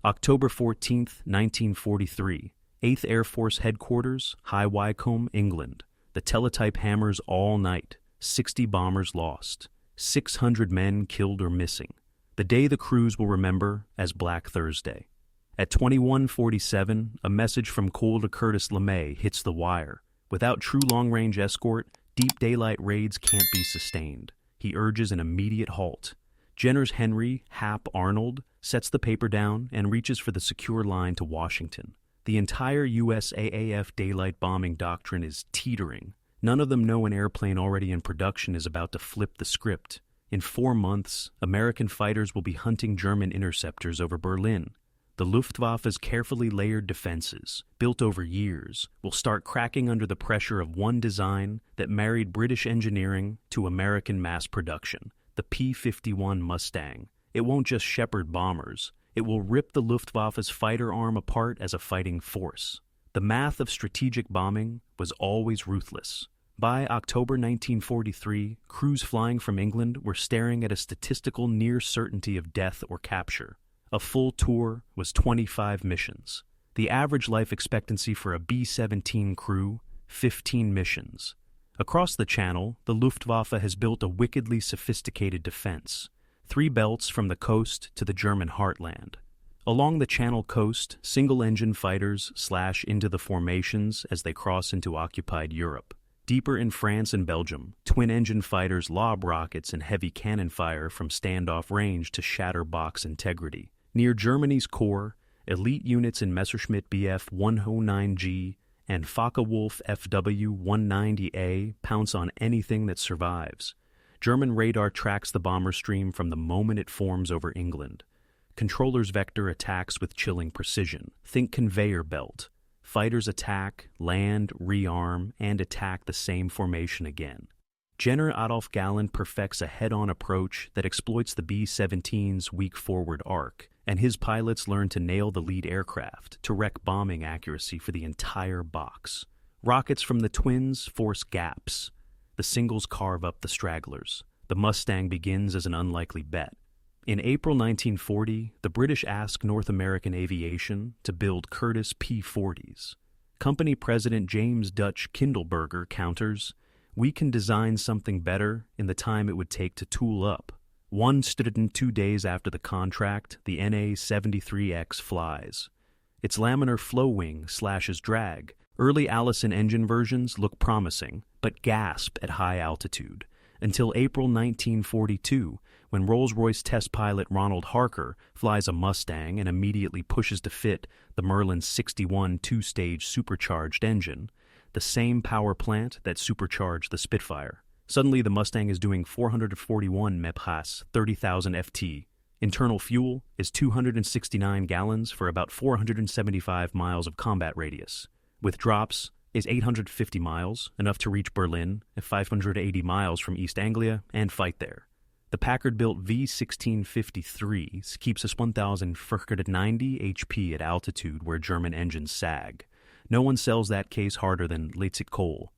October 14, 1943, 8th Air Force Headquarters, High Wycombe, England. The teletype hammers all night. 60 bombers lost. 600 men killed or missing. The day the crews will remember as Black Thursday. At 21:47, a message from Cole to Curtis LeMay hits the wire. Without true long-range escort, deep daylight raids can't be sustained. He urges an immediate halt. Jenner's Henry Hap Arnold sets the paper down and reaches for the secure line to Washington. The entire USAAF daylight bombing doctrine is teetering. None of them know an airplane already in production is about to flip the script. In 4 months, American fighters will be hunting German interceptors over Berlin. The Luftwaffe's carefully layered defenses, built over years, will start cracking under the pressure of one design that married British engineering to American mass production, the P-51 Mustang. It won't just shepherd bombers. It will rip the Luftwaffe's fighter arm apart as a fighting force. The math of strategic bombing was always ruthless. By October 1943, crews flying from England were staring at a statistical near certainty of death or capture. A full tour was 25 missions. The average life expectancy for a B-17 crew, 15 missions. Across the Channel, the Luftwaffe has built a wickedly sophisticated defense. 3 belts from the coast to the German heartland. Along the Channel coast, single-engine fighters slash into the formations as they cross into occupied Europe. Deeper in France and Belgium, twin-engine fighters lob rockets and heavy cannon fire from standoff range to shatter box integrity. Near Germany's core, elite units in Messerschmitt Bf 109G and Focke-Wulf FW 190A pounce on anything that survives. German radar tracks the bomber stream from the moment it forms over England. Controllers vector attacks with chilling precision. Think conveyor belt. Fighters attack, land, rearm, and attack the same formation again. General Adolf Galland perfects a head-on approach that exploits the B-17's weak forward arc, and his pilots learn to nail the lead aircraft to wreck bombing accuracy for the entire box. Rockets from the twins force gaps. The singles carve up the stragglers. The Mustang begins as an unlikely bet. In April 1940, the British asked North American Aviation to build Curtiss P-40s. Company President James Dutch Kindleberger counters, "We can design something better in the time it would take to tool up." One stood in 2 days after the contract, the NA-73X flies. Its laminar flow wing slashes drag. Early Allison engine versions look promising, but gasp at high altitude, until April 1942, when Rolls-Royce test pilot Ronald Harker flies a Mustang and immediately pushes to fit the Merlin 61 two-stage supercharged engine, the same power plant that supercharged the Spitfire. Suddenly, the Mustang is doing 441 mph, 30,000 ft. Internal fuel is 269 gallons for about 475 miles of combat radius. With drops is 850 miles, enough to reach Berlin, at 580 miles from East Anglia, and fight there. The Packard-built V-1653 keeps us 1,490 HP at altitude where German engines sag. No one sells that case harder than Leipzig Cole.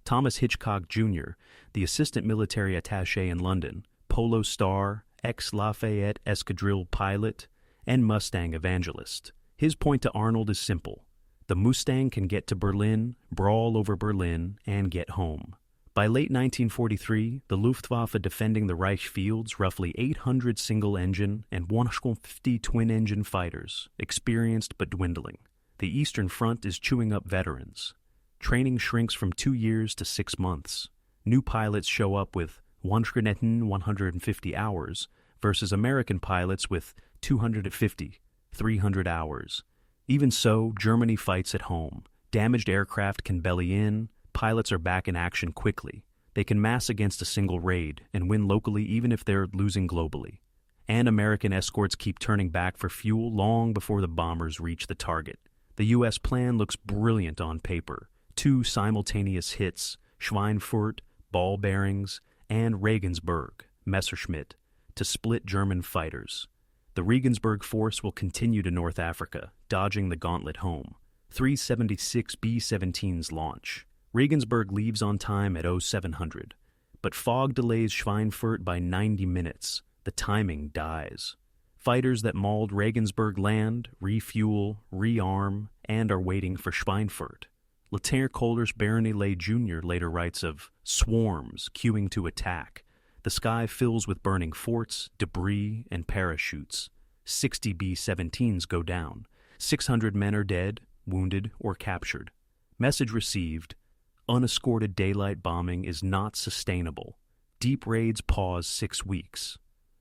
Thomas Hitchcock Jr., the assistant military attaché in London, Polo Star, ex-Lafayette Escadrille pilot, and Mustang evangelist. His point to Arnold is simple. The Mustang can get to Berlin, brawl over Berlin, and get home. By late 1943, the Luftwaffe defending the Reich fields roughly 800 single-engine and 150 twin-engine fighters, experienced but dwindling. The Eastern Front is chewing up veterans. Training shrinks from 2 years to 6 months. New pilots show up with 150 hours versus American pilots with 250, 300 hours. Even so, Germany fights at home. Damaged aircraft can belly in. Pilots are back in action quickly. They can mass against a single raid and win locally even if they're losing globally. And American escorts keep turning back for fuel long before the bombers reach the target. The U.S. plan looks brilliant on paper. 2 simultaneous hits, Schweinfurt, ball bearings, and Regensburg, Messerschmitt, to split German fighters. The Regensburg force will continue to North Africa, dodging the gauntlet home. 376 B-17s launch. Regensburg leaves on time at 0700, but fog delays Schweinfurt by 90 minutes. The timing dies. Fighters that mauled Regensburg land, refuel, rearm, and are waiting for Schweinfurt. Lieutenant Coleridge Barony Jr. later writes of swarms queuing to attack. The sky fills with burning forts, debris, and parachutes. 60 B-17s go down. 600 men are dead, wounded, or captured. Message received: unescorted daylight bombing is not sustainable. Deep raids pause 6 weeks.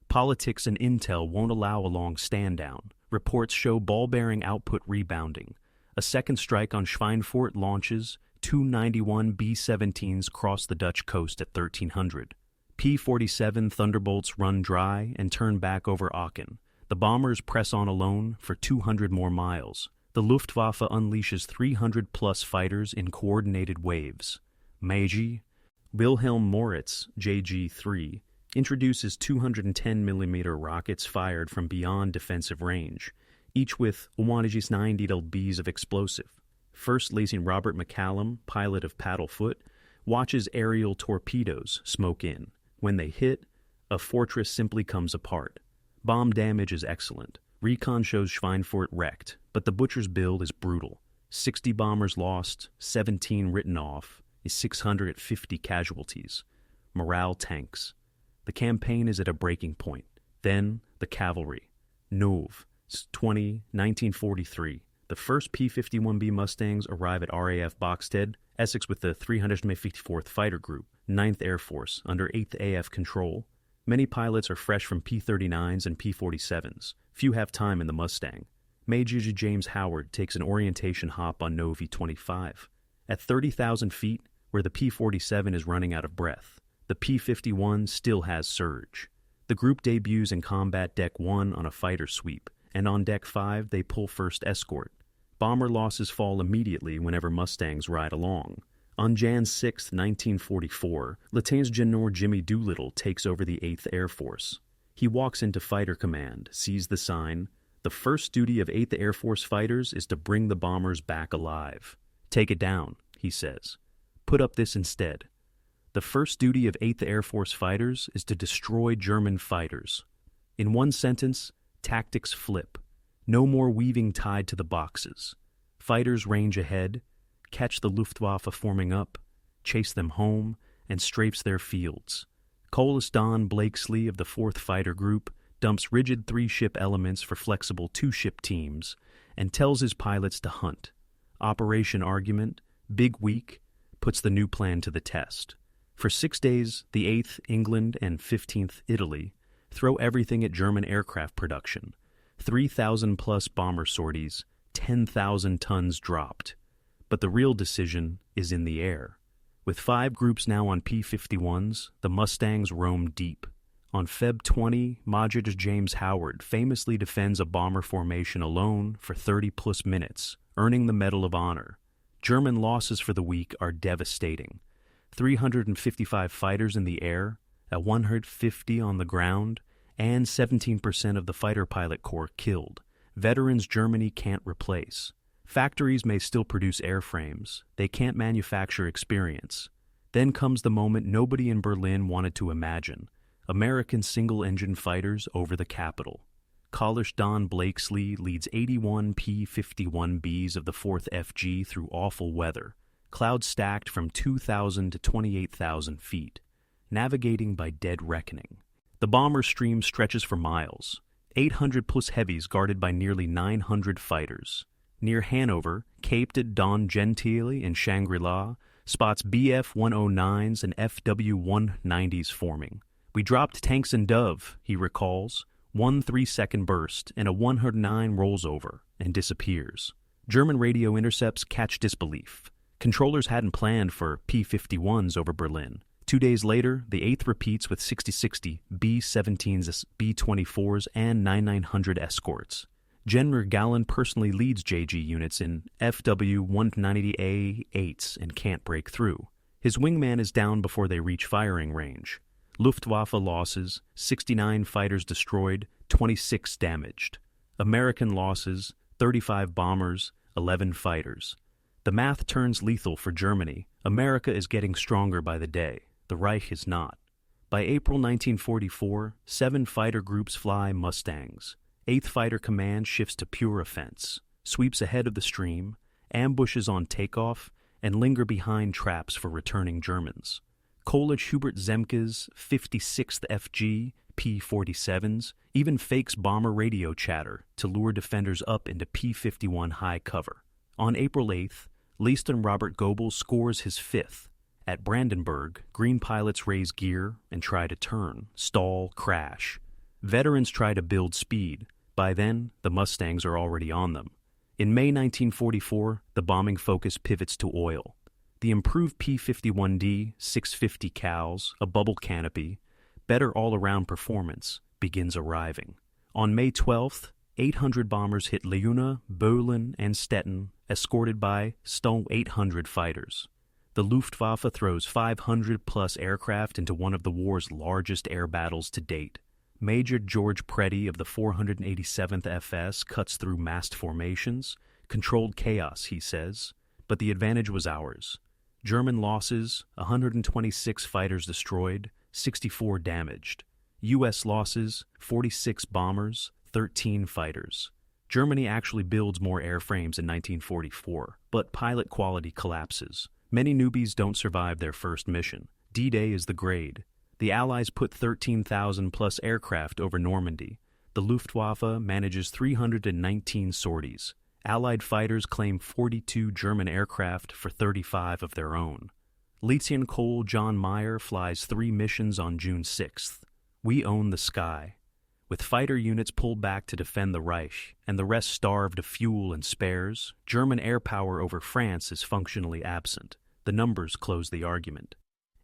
Politics and intel won't allow a long stand-down. Reports show ball-bearing output rebounding. A second strike on Schweinfurt launches. 291 B-17s cross the Dutch coast at 1300. P-47 Thunderbolts run dry and turn back over Aachen. The bombers press on alone for 200 more miles. The Luftwaffe unleashes 300-plus fighters in coordinated waves. Meiji, Wilhelm Moritz, JG-3, introduces 210mm rockets fired from beyond defensive range, each with 190 Bs of explosive. First Lacing Robert McCallum, pilot of Paddlefoot, watches aerial torpedoes smoke in. When they hit, a fortress simply comes apart. Bomb damage is excellent. Recon shows Schweinfurt wrecked, but the butcher's build is brutal. 60 bombers lost, 17 written off, 650 casualties. Morale tanks. The campaign is at a breaking point. Then, the cavalry. Neuve, 1943. The first P-51B Mustangs arrive at RAF Boxted, Essex with the 354th Fighter Group, 9th Air Force, under 8th AF control. Many pilots are fresh from P-39s and P-47s. Few have time in the Mustang. Major James Howard takes an orientation hop on Novi 25. At 30,000 feet, where the P-47 is running out of breath, the P-51 still has surge. The group debuts in Combat Deck 1 on a fighter sweep, and on Deck 5 they pull first escort. Bomber losses fall immediately whenever Mustangs ride along. On Jan 6, 1944, Lieutenant General Jimmy Doolittle takes over the 8th Air Force. He walks into fighter command, sees the sign, "The first duty of 8th Air Force fighters is to bring the bombers back alive." "Take it down," he says. "Put up this instead. The first duty of 8th Air Force fighters is to destroy German fighters." In one sentence, tactics flip. No more weaving tied to the boxes. Fighters range ahead, catch the Luftwaffe forming up, chase them home, and strafes their fields. Colas Don Blakesley of the 4th Fighter Group dumps rigid 3-ship elements for flexible 2-ship teams and tells his pilots to hunt. Operation Argument, Big Week, puts the new plan to the test. For 6 days, the 8th England and 15th Italy throw everything at German aircraft production. 3,000-plus bomber sorties, 10,000 tons dropped. But the real decision is in the air. With 5 groups now on P-51s, the Mustangs roam deep. On Feb 20, Major James Howard famously defends a bomber formation alone for 30-plus minutes, earning the Medal of Honor. German losses for the week are devastating. 355 fighters in the air, at 150 on the ground, and 17% of the fighter pilot corps killed. Veterans Germany can't replace. Factories may still produce airframes. They can't manufacture experience. Then comes the moment nobody in Berlin wanted to imagine. American single-engine fighters over the capital. College Don Blakesley leads 81 P-51Bs of the 4th FG through awful weather, clouds stacked from 2,000 to 28,000 feet, navigating by dead reckoning. The bomber stream stretches for miles, 800-plus heavies guarded by nearly 900 fighters. Near Hanover, caped at Don Gentile in Shangri-La, spots BF-109s and FW-190s forming. "We dropped tanks and Dove," he recalls. 1 3-second burst, and a 109 rolls over and disappears. German radio intercepts catch disbelief. Controllers hadn't planned for P-51s over Berlin. 2 days later, the 8th repeats with 60-60 B-17s, B-24s, and 9900 escorts. General Gallen personally leads JG units in FW-190A-8s and can't break through. His wingman is down before they reach firing range. Luftwaffe losses, 69 fighters destroyed, 26 damaged. American losses, 35 bombers, 11 fighters. The math turns lethal for Germany. America is getting stronger by the day. The Reich is not. By April 1944, 7 fighter groups fly Mustangs. 8th Fighter Command shifts to pure offense, sweeps ahead of the stream, ambushes on takeoff, and linger behind traps for returning Germans. Coleridge Hubert Zemke's 56th FG P-47s even fakes bomber radio chatter to lure defenders up into P-51 high cover. On April 8th, Leaston Robert Goebbels scores his 5th. At Brandenburg, Green pilots raise gear and try to turn, stall, crash. Veterans try to build speed. By then, the Mustangs are already on them. In May 1944, the bombing focus pivots to oil. The improved P-51D 650 cows, a bubble canopy, better all-around performance begins arriving. On May 12th, 800 bombers hit Leuna, Berlin, and Stettin, escorted by Sto 800 fighters. The Luftwaffe throws 500-plus aircraft into one of the war's largest air battles to date. Major George Preddy of the 487th FS cuts through massed formations, controlled chaos, he says, but the advantage was ours. German losses, 126 fighters destroyed, 64 damaged. U.S. losses, 46 bombers, 13 fighters. Germany actually builds more airframes in 1944, but pilot quality collapses. Many newbies don't survive their first mission. D-Day is the grade. The Allies put 13,000-plus aircraft over Normandy. The Luftwaffe manages 319 sorties. Allied fighters claim 42 German aircraft for 35 of their own. Lieutenant Cole John Meyer flies 3 missions on June 6th. We own the sky. With fighter units pulled back to defend the Reich and the rest starved of fuel and spares, German air power over France is functionally absent. The numbers close the argument.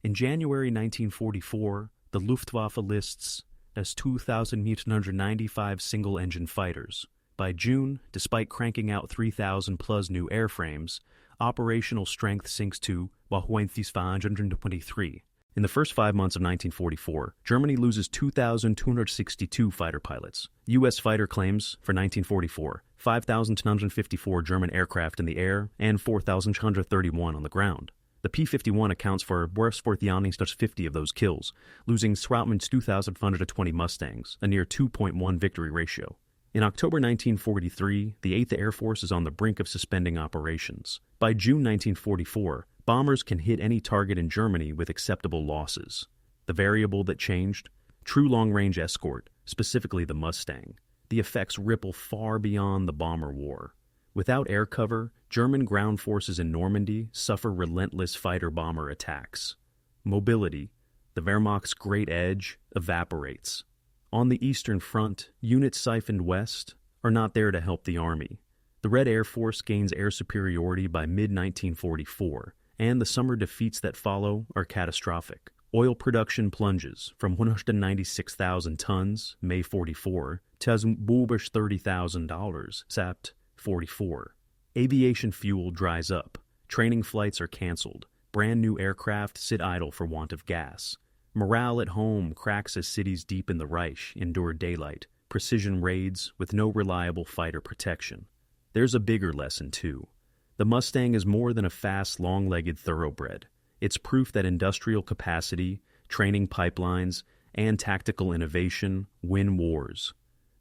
In January 1944, the Luftwaffe lists as 2,995 single-engine fighters. By June, despite cranking out 3,000-plus new airframes, operational strength sinks to 1,523. In the first 5 months of 1944, Germany loses 2,262 fighter pilots. U.S. fighter claims for 1944, 5,254 German aircraft in the air and 4,231 on the ground. The P-51 accounts for 450 of those kills, losing Strautmann's 2,520 Mustangs, a near 2.1 victory ratio. In October 1943, the 8th Air Force is on the brink of suspending operations. By June 1944, bombers can hit any target in Germany with acceptable losses. The variable that changed? True long-range escort, specifically the Mustang. The effects ripple far beyond the bomber war. Without air cover, German ground forces in Normandy suffer relentless fighter-bomber attacks. Mobility, the Wehrmacht's great edge, evaporates. On the Eastern Front, units siphoned west are not there to help the Army. The Red Air Force gains air superiority by mid-1944, and the summer defeats that follow are catastrophic. Oil production plunges from 196,000 tons, May 44, to as over $30,000, Sept. 44. Aviation fuel dries up. Training flights are canceled. Brand new aircraft sit idle for want of gas. Morale at home cracks as cities deep in the Reich endure daylight, precision raids with no reliable fighter protection. There's a bigger lesson, too. The Mustang is more than a fast, long-legged thoroughbred. It's proof that industrial capacity, training pipelines, and tactical innovation win wars.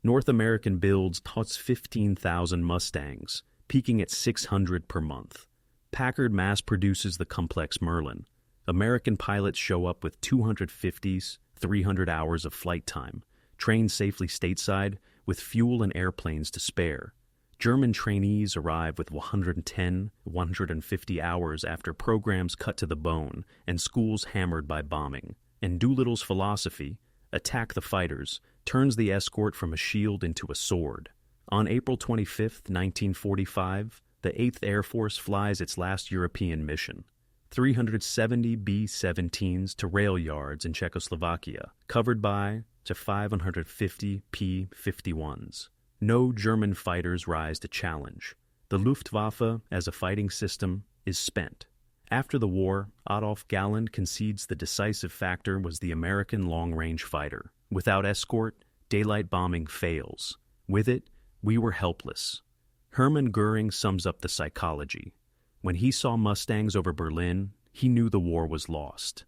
North American builds tots 15,000 Mustangs, peaking at 600 per month. Packard mass produces the complex Merlin. American pilots show up with 250s, 300 hours of flight time, trained safely stateside with fuel and airplanes to spare. German trainees arrive with 110, 150 hours after programs cut to the bone and schools hammered by bombing. And Doolittle's philosophy, attack the fighters, turns the escort from a shield into a sword. On April 25, 1945, the 8th Air Force flies its last European mission. 370 B-17s to rail yards in Czechoslovakia, covered by to 550 P-51s. No German fighters rise to challenge. The Luftwaffe, as a fighting system, is spent. After the war, Adolf Galland concedes the decisive factor was the American long-range fighter. Without escort, daylight bombing fails. With it, we were helpless. Hermann Goering sums up the psychology. When he saw Mustangs over Berlin, he knew the war was lost.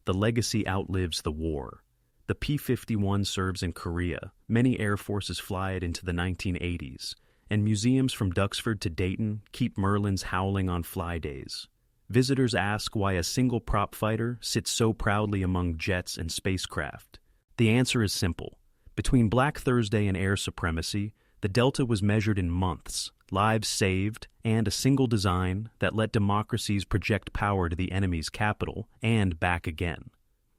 The legacy outlives the war. The P-51 serves in Korea. Many air forces fly it into the 1980s, and museums from Duxford to Dayton keep Merlins howling on fly days. Visitors ask why a single prop fighter sits so proudly among jets and spacecraft. The answer is simple. Between Black Thursday and air supremacy, the delta was measured in months, lives saved, and a single design that let democracies project power to the enemy's capital and back again.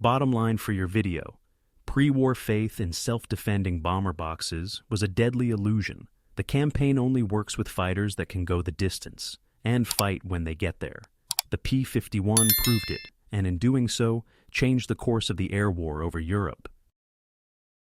Bottom line for your video: pre-war faith in self-defending bomber boxes was a deadly illusion. The campaign only works with fighters that can go the distance and fight when they get there. The P-51 proved it, and in doing so, changed the course of the air war over Europe.